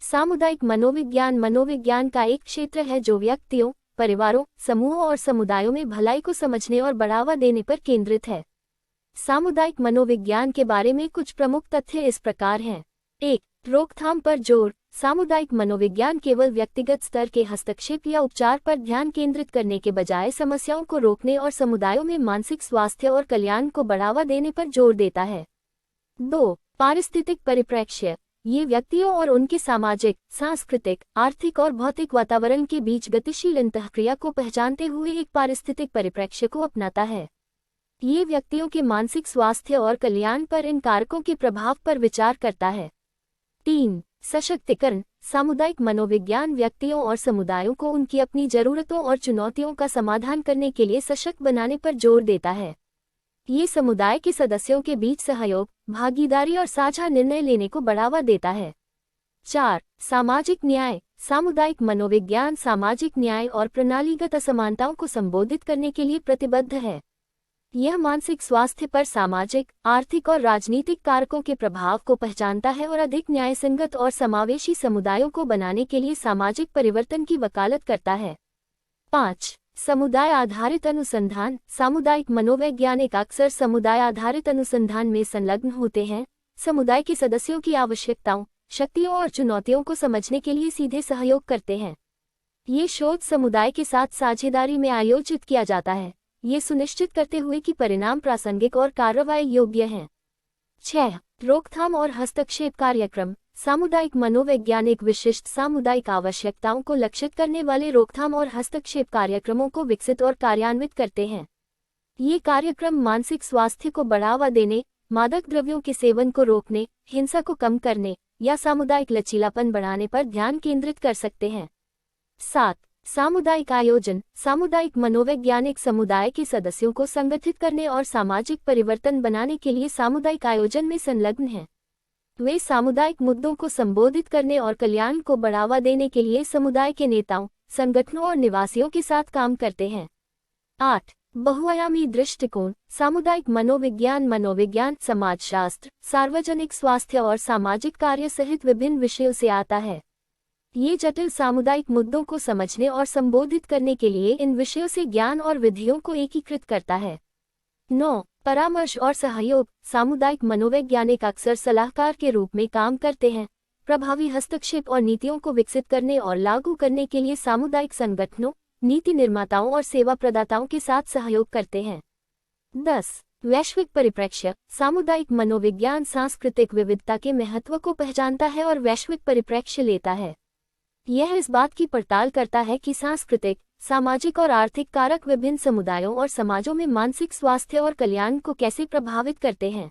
सामुदायिक मनोविज्ञान मनोविज्ञान का एक क्षेत्र है जो व्यक्तियों, परिवारों, समूहों और समुदायों में भलाई को समझने और बढ़ावा देने पर केंद्रित है। सामुदायिक मनोविज्ञान के बारे में कुछ प्रमुख तथ्य इस प्रकार हैं। 1. रोकथाम पर जोर। सामुदायिक मनोविज्ञान केवल व्यक्तिगत स्तर के हस्तक्षेप या उपचार पर ध्यान केंद्रित करने के बजाय समस्याओं को रोकने और समुदायों में मानसिक स्वास्थ्य और कल्याण को बढ़ावा देने पर जोर देता है। 2. पारिस्थितिक परिप्रेक्ष्य। ये व्यक्तियों और उनके सामाजिक, सांस्कृतिक, आर्थिक और भौतिक वातावरण के बीच गतिशील अंतःक्रिया को पहचानते हुए एक पारिस्थितिक परिप्रेक्ष्य को अपनाता है। ये व्यक्तियों के मानसिक स्वास्थ्य और कल्याण पर इन कारकों के प्रभाव पर विचार करता है। 3. सशक्तिकरण। सामुदायिक मनोविज्ञान व्यक्तियों और समुदायों को उनकी अपनी जरूरतों और चुनौतियों का समाधान करने के लिए सशक्त बनाने पर जोर देता है। ये समुदाय के सदस्यों के बीच सहयोग, भागीदारी और साझा निर्णय लेने को बढ़ावा देता है। 4. सामाजिक न्याय। सामुदायिक मनोविज्ञान सामाजिक न्याय और प्रणालीगत असमानताओं को संबोधित करने के लिए प्रतिबद्ध है। यह मानसिक स्वास्थ्य पर सामाजिक, आर्थिक और राजनीतिक कारकों के प्रभाव को पहचानता है और अधिक न्यायसंगत और समावेशी समुदायों को बनाने के लिए सामाजिक परिवर्तन की वकालत करता है। 5. समुदाय आधारित अनुसंधान। सामुदायिक मनोवैज्ञानिक अक्सर समुदाय आधारित अनुसंधान में संलग्न होते हैं, समुदाय के सदस्यों की आवश्यकताओं, शक्तियों और चुनौतियों को समझने के लिए सीधे सहयोग करते हैं। ये शोध समुदाय के साथ साझेदारी में आयोजित किया जाता है, ये सुनिश्चित करते हुए कि परिणाम प्रासंगिक और कार्रवाई योग्य हैं। 6. रोकथाम और हस्तक्षेप कार्यक्रम। सामुदायिक मनोवैज्ञानिक विशिष्ट सामुदायिक आवश्यकताओं को लक्षित करने वाले रोकथाम और हस्तक्षेप कार्यक्रमों को विकसित और कार्यान्वित करते हैं। ये कार्यक्रम मानसिक स्वास्थ्य को बढ़ावा देने, मादक द्रव्यों के सेवन को रोकने, हिंसा को कम करने या सामुदायिक लचीलापन बढ़ाने पर ध्यान केंद्रित कर सकते हैं। 7. सामुदायिक आयोजन। सामुदायिक मनोवैज्ञानिक समुदाय के सदस्यों को संगठित करने और सामाजिक परिवर्तन बनाने के लिए सामुदायिक आयोजन में संलग्न हैं। वे सामुदायिक मुद्दों को संबोधित करने और कल्याण को बढ़ावा देने के लिए समुदाय के नेताओं, संगठनों और निवासियों के साथ काम करते हैं। 8. बहुआयामी दृष्टिकोण। सामुदायिक मनोविज्ञान मनोविज्ञान, समाजशास्त्र, सार्वजनिक स्वास्थ्य और सामाजिक कार्य सहित विभिन्न विषयों से आता है। ये जटिल सामुदायिक मुद्दों को समझने और संबोधित करने के लिए इन विषयों से ज्ञान और विधियों को एकीकृत करता है। 9. परामर्श और सहयोग। सामुदायिक मनोवैज्ञानिक अक्सर सलाहकार के रूप में काम करते हैं, प्रभावी हस्तक्षेप और नीतियों को विकसित करने और लागू करने के लिए सामुदायिक संगठनों, नीति निर्माताओं और सेवा प्रदाताओं के साथ सहयोग करते हैं। 10. वैश्विक परिप्रेक्ष्य। सामुदायिक मनोविज्ञान सांस्कृतिक विविधता के महत्व को पहचानता है और वैश्विक परिप्रेक्ष्य लेता है। यह इस बात की पड़ताल करता है कि सांस्कृतिक, सामाजिक और आर्थिक कारक विभिन्न समुदायों और समाजों में मानसिक स्वास्थ्य और कल्याण को कैसे प्रभावित करते हैं।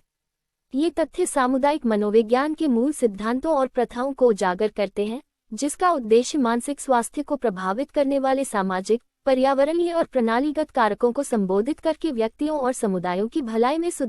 ये तथ्य सामुदायिक मनोविज्ञान के मूल सिद्धांतों और प्रथाओं को उजागर करते हैं, जिसका उद्देश्य मानसिक स्वास्थ्य को प्रभावित करने वाले सामाजिक, पर्यावरणीय और प्रणालीगत कारकों को संबोधित करके व्यक्तियों और समुदायों की भलाई में सुधार